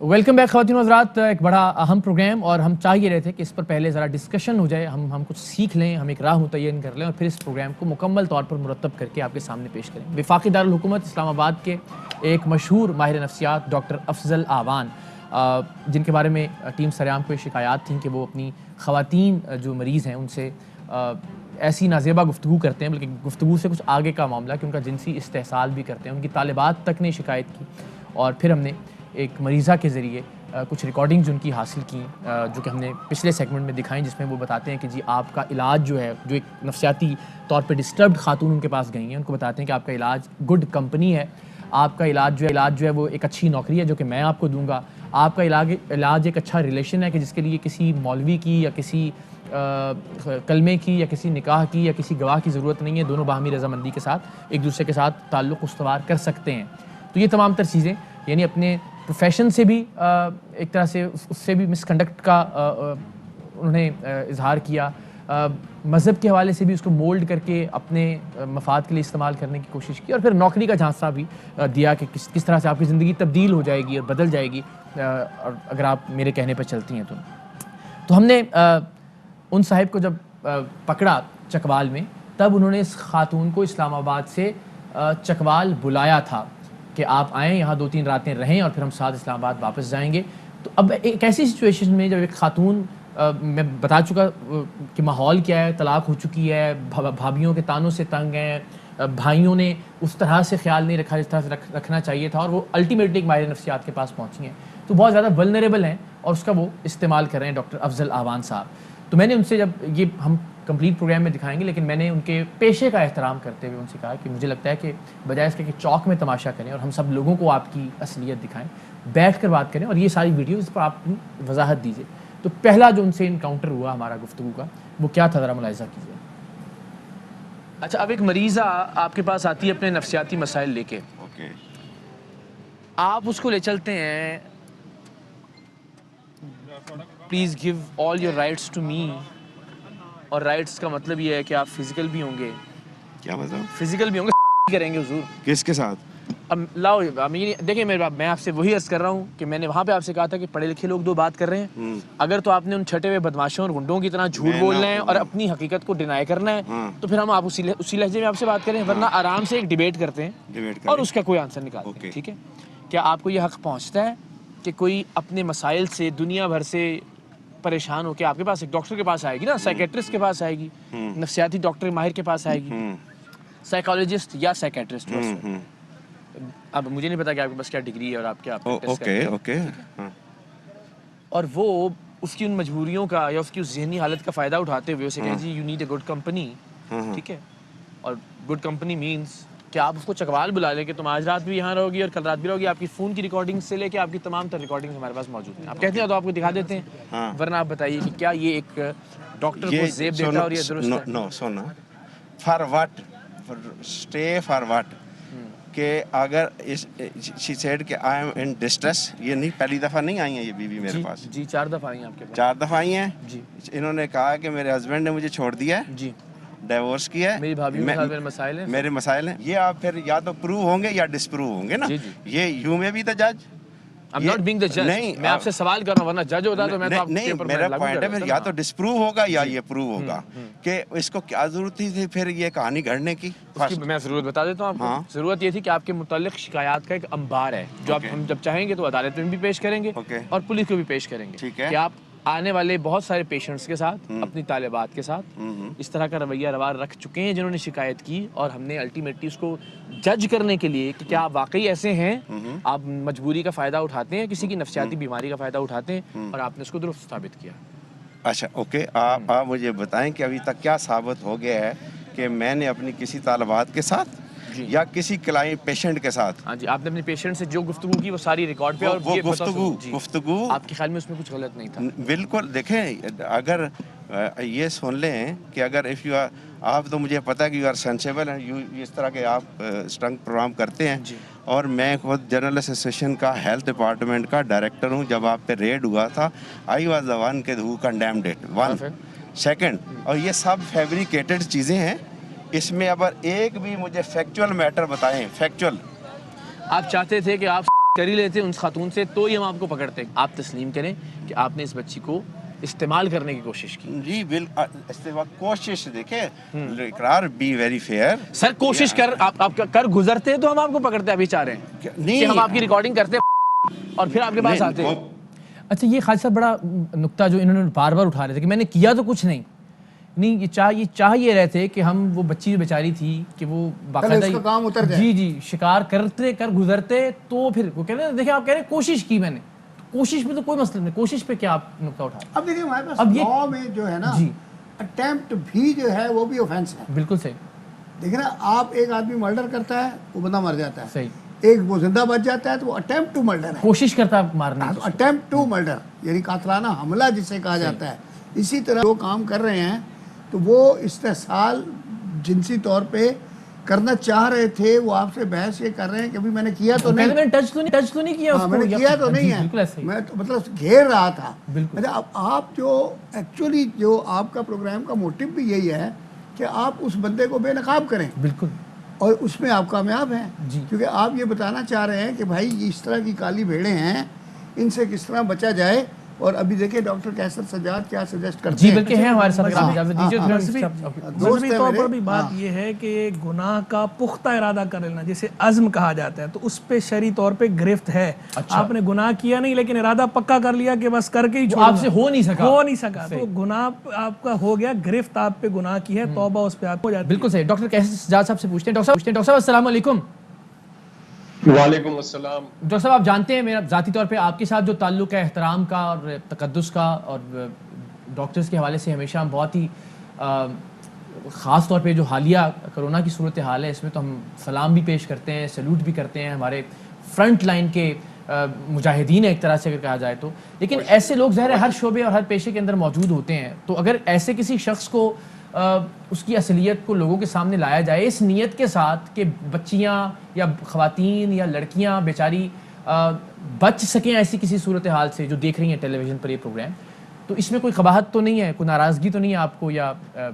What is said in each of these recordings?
Welcome back خواتین و حضرات. ایک بڑا اہم پروگرام اور ہم چاہ یہ رہے تھے کہ اس پر پہلے ذرا ڈسکشن ہو جائے, ہم کچھ سیکھ لیں, ہم ایک راہ متعین کر لیں اور پھر اس پروگرام کو مکمل طور پر مرتب کر کے آپ کے سامنے پیش کریں. وفاقی دارالحکومت اسلام آباد کے ایک مشہور ماہر نفسیات ڈاکٹر افضل آوان, جن کے بارے میں ٹیم سریام کو یہ شکایات تھیں کہ وہ اپنی خواتین جو مریض ہیں ان سے ایسی نازیبہ گفتگو کرتے ہیں, بلکہ گفتگو سے کچھ آگے کا معاملہ کہ ان کا جنسی استحصال بھی کرتے ہیں. ان کی طالبات تک نے شکایت کی اور پھر ہم نے ایک مریضہ کے ذریعے کچھ ریکارڈنگز ان کی حاصل کی جو کہ ہم نے پچھلے سیگمنٹ میں دکھائیں, جس میں وہ بتاتے ہیں کہ جی آپ کا علاج جو ہے, جو ایک نفسیاتی طور پہ ڈسٹربڈ خاتون ان کے پاس گئی ہیں, ان کو بتاتے ہیں کہ آپ کا علاج گڈ کمپنی ہے, آپ کا علاج جو ہے وہ ایک اچھی نوکری ہے جو کہ میں آپ کو دوں گا, آپ کا علاج ایک اچھا ریلیشن ہے کہ جس کے لیے کسی مولوی کی یا کسی کلمے کی یا کسی نکاح کی یا کسی گواہ کی ضرورت نہیں ہے, دونوں باہمی رضامندی کے ساتھ ایک دوسرے کے ساتھ تعلق استوار کر سکتے ہیں. تو یہ تمام تر چیزیں یعنی اپنے پروفیشن سے بھی ایک طرح سے اس سے بھی مس کنڈکٹ کا انہوں نے اظہار کیا, مذہب کے حوالے سے بھی اس کو مولڈ کر کے اپنے مفاد کے لیے استعمال کرنے کی کوشش کی, اور پھر نوکری کا جھانسا بھی دیا کہ کس طرح سے آپ کی زندگی تبدیل ہو جائے گی اور بدل جائے گی اگر آپ میرے کہنے پر چلتی ہیں. تو ہم نے ان صاحب کو جب پکڑا چکوال میں, تب انہوں نے اس خاتون کو اسلام آباد سے چکوال بلایا تھا کہ آپ آئیں, یہاں 2-3 راتیں رہیں اور پھر ہم ساتھ اسلام آباد واپس جائیں گے. تو اب ایک ایسی سچویشن میں جب ایک خاتون, میں بتا چکا کہ ماحول کیا ہے, طلاق ہو چکی ہے, بھابھیوں کے تانوں سے تنگ ہیں, بھائیوں نے اس طرح سے خیال نہیں رکھا جس طرح سے رکھنا چاہیے تھا, اور وہ الٹیمیٹلی ایک ماہر نفسیات کے پاس پہنچی ہیں, تو بہت زیادہ ولنریبل ہیں اور اس کا وہ استعمال کر رہے ہیں ڈاکٹر افضل آوان صاحب. تو میں نے ان سے, جب یہ ہم کمپلیٹ پروگرام میں دکھائیں گے, لیکن میں نے ان کے پیشے کا احترام کرتے ہوئے ان سے کہا کہ مجھے لگتا ہے کہ بجائے اس کے کہ چوک میں تماشا کریں اور ہم سب لوگوں کو آپ کی اصلیت دکھائیں, بیٹھ کر بات کریں اور یہ ساری ویڈیوز پر آپ اپنی وضاحت دیجیے. تو پہلا جو ان سے انکاؤنٹر ہوا ہمارا گفتگو کا, وہ کیا تھا, ذرا ملاحظہ کیجیے. اچھا, اب ایک مریضہ آپ کے پاس آتی ہے اپنے نفسیاتی مسائل لے کے, آپ اس کو لے چلتے ہیں, please give all your rights to me, اور رائٹس کا مطلب یہ ہے کہ آپ فزیکل بھی ہوں گے. کیا مطلب؟ فزیکل بھی ہوں گے, کریں گے حضور. کس کے ساتھ؟ اب لاؤ دیکھیں میرے باپ, میں آپ سے وہی عرض کر رہا ہوں کہ میں نے وہاں پہ آپ سے کہا تھا کہ پڑھے لکھے لوگ دو بات کر رہے ہیں, اگر تو آپ نے ان چھٹے ہوئے بدماشوں اور گنڈوں کی طرح جھوٹ بولنا ہے اور اپنی حقیقت کو ڈینائی کرنا ہے, تو پھر ہم آپ اسی لہجے میں آپ سے بات کریں, ورنہ آرام سے ایک ڈیبیٹ کرتے ہیں اور اس کا کوئی آنسر نکالتے ہیں. ٹھیک ہے, کیا آپ کو یہ حق پہنچتا ہے کہ کوئی اپنے مسائل سے دنیا بھر سے پریشان ہو کے آپ کے پاس ایک ڈاکٹر کے پاس آئے گی نا, سائیکیٹرسٹ کے پاس آئے گی, نفسیاتی ڈاکٹر ماہر کے پاس آئے گی, سائیکالوجسٹ یا سائیکیٹرسٹ, اب مجھے نہیں پتا کہ آپ کے پاس کیا ڈگری ہے اور آپ کیا اور وہ اس کی ان مجبوریوں کا یا اس کی اس ذہنی حالت کا فائدہ اٹھاتے ہوئے اسے کہیں جی you need a good company. ٹھیک ہے, اور گڈ کمپنی مینس کہ آپ اس کو چکوال بلا لیں کہ تم آج رات بھی یہاں رہو گی اور کل رات بھی رہو گی. آپ کی فون کی ریکارڈنگ سے لے کے آپ کی تمام تر ریکارڈنگ ہمارے پاس موجود ہیں. آپ کہتے ہیں تو آپ کو دکھا دیتے ہیں, ورنہ آپ بتائیے کہ کیا یہ ایک ڈاکٹر کو زیب دیتا ہے اور یہ درست ہے؟ نو سونا for what, stay for what, کہ اگر شی سیڈ کہ آئی ایم ان ڈسٹریس, یہ نہیں پہلی دفعہ نہیں آئی ہیں یہ بیوی میرے پاس, جی 4 دفعہ آئی ہیں آپ کے پاس. 4 دفعہ آئی ہیں جی. انہوں نے کہا کہ میرے ہسبینڈ نے مجھے چھوڑ دیا ہے, جی, ڈیورس کیا ہے, میری بھابھی کے ساتھ میرے مسائل ہیں, میرے مسائل ہیں. یہ آپ پھر یا تو پروو ہوں گے یا ڈسپروو ہوں گے نا. یہ یو میں بھی تھا جج, I'm not being the judge. میں آپ سے سوال کر رہا ہوں, ورنہ جج ہوتا تو میں تو آپ کے اوپر میرا پوائنٹ ہے, پھر یا تو ڈسپروو ہوگا یا یہ پروو ہوگا کہ اس کو کیا ضرورت تھی پھر یہ کہانی گھڑنے کی. میں ضرورت بتا دیتا ہوں آپ کو. ضرورت یہ تھی کہ آپ کے متعلق شکایات کا ایک انبار ہے جو آپ ہم جب چاہیں گے تو عدالت میں بھی پیش کریں گے اور پولیس کو بھی پیش کریں گے کہ آپ آنے والے بہت سارے پیشنٹس کے ساتھ, اپنی طالبات کے ساتھ اس طرح کا رویہ روار رکھ چکے ہیں جنہوں نے شکایت کی, اور ہم نے الٹیمیٹلی اس کو جج کرنے کے لیے کہ کیا آپ واقعی ایسے ہیں, آپ مجبوری کا فائدہ اٹھاتے ہیں, کسی کی نفسیاتی بیماری کا فائدہ اٹھاتے ہیں, اور آپ نے اس کو درست ثابت کیا. اچھا اوکے, آپ مجھے بتائیں کہ ابھی تک کیا ثابت ہو گیا ہے کہ میں نے اپنی کسی طالبات کے ساتھ یا کسی کلائنٹ پیشنٹ کے ساتھ. ہاں جی, آپ نے اپنے پیشنٹ سے جو گفتگو کی وہ ساری ریکارڈ پہ, اور وہ گفتگو آپ کے خیال میں اس میں کچھ غلط نہیں تھا؟ بالکل. دیکھیں, اگر یہ سن لیں کہ اگر اف یو آر, آپ تو مجھے پتا ہے کہ یو آر سینسیبل ہیں, اس طرح کے آپ اسٹرنگ پروگرام کرتے ہیں, اور میں خود جنرل ایسوسیشن کا ہیلتھ ڈپارٹمنٹ کا ڈائریکٹر ہوں. جب آپ پہ ریڈ ہوا تھا آئی واز دا ون کے ہو کنڈیمڈ اٹ, ون سیکنڈ, اور یہ سب فیبریکیٹڈ چیزیں ہیں. اس میں اگر ایک بھی مجھے فیکچوئل میٹر بتائیں, فیکچوئل. آپ چاہتے تھے کہ آپ کر ہی لیتے اس خاتون سے تو ہی ہم آپ کو پکڑتے. آپ تسلیم کریں کہ آپ نے اس بچی کو استعمال کرنے کی کوشش کی. جی بالکل کوشش دیکھیں اقرار بی ویری فیئر. سر کوشش کر آپ کر گزرتے تو ہم آپ کو پکڑتے ابھی چاہ رہے ہیں کہ ہم آپ کی ریکارڈنگ کرتے اور پھر آپ کے پاس آتے ہیں. اچھا یہ خالد صاحب بڑا نقطہ جو انہوں نے بار بار اٹھا رہے تھے کہ میں نے کیا تو کچھ نہیں یہ چاہ یہ رہے تھے کہ ہم وہ بچی جو بیچاری تھی کہ وہ باقاعدہ جی شکار کرتے کر گزرتے تو پھر وہ کہتے ہیں دیکھیں آپ کہہ رہے ہیں کوشش کی میں نے. کوشش میں تو کوئی مسئلہ نہیں. کوشش پہ کیا آپ نقطہ اٹھا. اب دیکھیں ہمارے پاس لاء میں جو ہے نا اٹیمپٹ بھی جو ہے وہ بھی اوفینس ہے. بالکل صحیح. دیکھیں نا آپ ایک آدمی مرڈر کرتا ہے وہ بندہ مر جاتا ہے. صحیح. ایک وہ زندہ بچ جاتا ہے تو وہ اٹیمپٹ ٹو مرڈر ہے. کوشش کرتا ہے مارنے کی. اٹیمپٹ ٹو مرڈر یعنی قاتلانہ حملہ جسے کہا جاتا ہے. اسی طرح وہ کام کر رہے ہیں تو وہ استحصال جنسی طور پہ کرنا چاہ رہے تھے. وہ آپ سے بحث یہ کر رہے ہیں کہ ابھی میں نے کیا تو نہیں. میں نے ٹچ تو نہیں کیا اس کو. میں نے کیا تو نہیں ہے. میں تو مطلب گھیر رہا تھا. اب آپ جو ایکچولی جو آپ کا پروگرام کا موٹو بھی یہی ہے کہ آپ اس بندے کو بے نقاب کریں. بالکل. اور اس میں آپ کامیاب ہیں کیونکہ آپ یہ بتانا چاہ رہے ہیں کہ بھائی اس طرح کی کالی بھیڑیں ہیں ان سے کس طرح بچا جائے. اور ابھی دیکھیں ڈاکٹر کیسر سجاد کیا سجیسٹ کرتے ہیں. جی بلکہ ہیں ہمارے ساتھ. مذہبی طور پر بھی بات یہ ہے کہ گناہ کا پختہ ارادہ کر لینا جسے عزم کہا جاتا ہے تو اس پہ شرعی طور پہ گرفت ہے. آپ نے گناہ کیا نہیں لیکن ارادہ پکا کر لیا کہ بس کر کے ہی چھوڑ آپ سے ہو نہیں سکا تو گناہ آپ کا ہو گیا. گرفت آپ پہ گناہ کی ہے توبہ اس پہ آپ ہو جاتی ہے. بالکل صحیح. ڈاکٹر کیسر سجاد صاحب سے پوچھتے ہیں. ڈاکٹر صاحب السلام علیکم. وعلیکم السلام. ڈاکٹر صاحب آپ جانتے ہیں میرا ذاتی طور پہ آپ کے ساتھ جو تعلق ہے احترام کا اور تقدس کا اور ڈاکٹرز کے حوالے سے ہمیشہ ہم بہت ہی خاص طور پہ جو حالیہ کرونا کی صورتحال ہے اس میں تو ہم سلام بھی پیش کرتے ہیں سیلوٹ بھی کرتے ہیں. ہمارے فرنٹ لائن کے مجاہدین ایک طرح سے اگر کہا جائے تو. لیکن ایسے لوگ ظاہر ہے ہر شعبے اور ہر پیشے کے اندر موجود ہوتے ہیں. تو اگر ایسے کسی شخص کو اس کی اصلیت کو لوگوں کے سامنے لایا جائے اس نیت کے ساتھ کہ بچیاں یا خواتین یا لڑکیاں بیچاری بچ سکیں ایسی کسی صورتحال سے جو دیکھ رہی ہیں ٹیلی ویژن پر یہ پروگرام, تو اس میں کوئی قباحت تو نہیں ہے, کوئی ناراضگی تو نہیں ہے آپ کو یا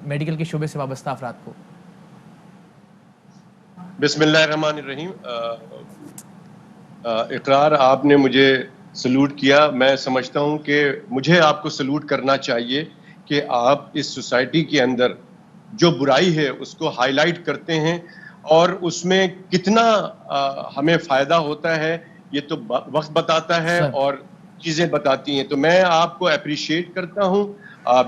میڈیکل کے شعبے سے وابستہ افراد کو؟ بسم اللہ الرحمن الرحیم. اقرار آپ نے مجھے سلوٹ کیا. میں سمجھتا ہوں کہ مجھے آپ کو سلوٹ کرنا چاہیے کہ آپ اس سوسائٹی کے اندر جو برائی ہے اس کو ہائی لائٹ کرتے ہیں اور اس میں کتنا ہمیں فائدہ ہوتا ہے یہ تو وقت بتاتا ہے اور چیزیں بتاتی ہیں. تو میں آپ کو اپریشیٹ کرتا ہوں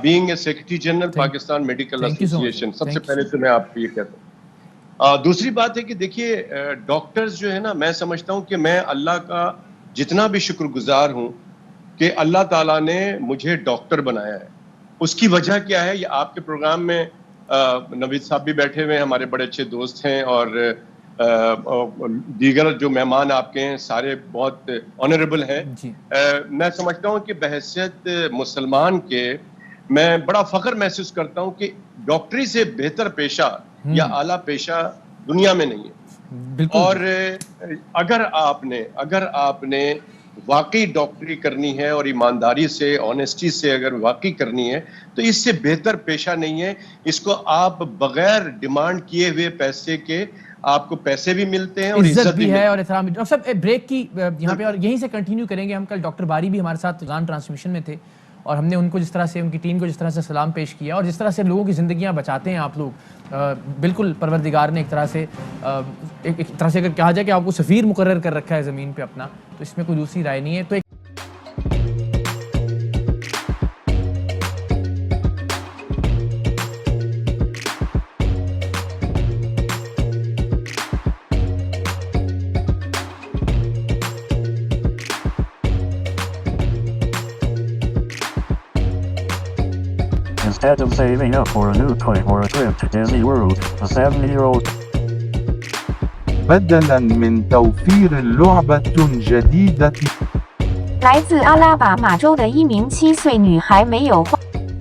being a secretary general Pakistan medical ایسوسی ایشن. سب سے پہلے تو میں آپ کو یہ کہتا ہوں. دوسری بات ہے کہ دیکھیے ڈاکٹرز جو ہے نا, میں سمجھتا ہوں کہ میں اللہ کا جتنا بھی شکر گزار ہوں کہ اللہ تعالیٰ نے مجھے ڈاکٹر بنایا ہے. اس کی وجہ کیا ہے, یہ آپ کے پروگرام میں نوید صاحب بھی بیٹھے ہوئے ہیں, ہمارے بڑے اچھے دوست ہیں, اور دیگر جو مہمان آپ کے ہیں سارے بہت آنریبل ہیں. میں سمجھتا ہوں کہ بحیثیت مسلمان کے میں بڑا فخر محسوس کرتا ہوں کہ ڈاکٹری سے بہتر پیشہ یا اعلیٰ پیشہ دنیا میں نہیں ہے. اور اگر آپ نے واقعی ڈاکٹری کرنی ہے اور ایمانداری سے آنیسٹی سے اگر واقعی کرنی ہے تو اس سے بہتر پیشہ نہیں ہے. اس کو آپ بغیر ڈیمانڈ کیے ہوئے پیسے کے آپ کو پیسے بھی ملتے ہیں اور عزت بھی ہے اور احترام بھی. ڈاکٹر صاحب بریک کی یہاں پہ اور یہیں سے کنٹینیو کریں گے ہم. کل ڈاکٹر باری بھی ہمارے ساتھ لائن ٹرانسمیشن میں تھے اور ہم نے ان کو جس طرح سے ان کی ٹیم کو جس طرح سے سلام پیش کیا اور جس طرح سے لوگوں کی زندگیاں بچاتے ہیں آپ لوگ, بالکل پروردگار نے ایک طرح سے اگر کہا جائے کہ آپ کو سفیر مقرر کر رکھا ہے زمین پہ اپنا, تو اس میں کوئی دوسری رائے نہیں ہے. تو Instead of saving up for a new toy or a trip to Disney World, a 7-year-old بدلاً من توفير لعبة جديدة 来自阿拉巴马州的一名7岁女孩没有花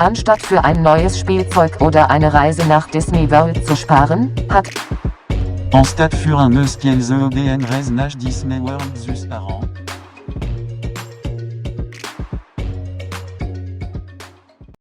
Anstatt für ein neues Spielzeug oder eine Reise nach Disney World zu sparen, hat Anstatt für un neus Spielzeug oder eine Reise nach Disney World zu sparen,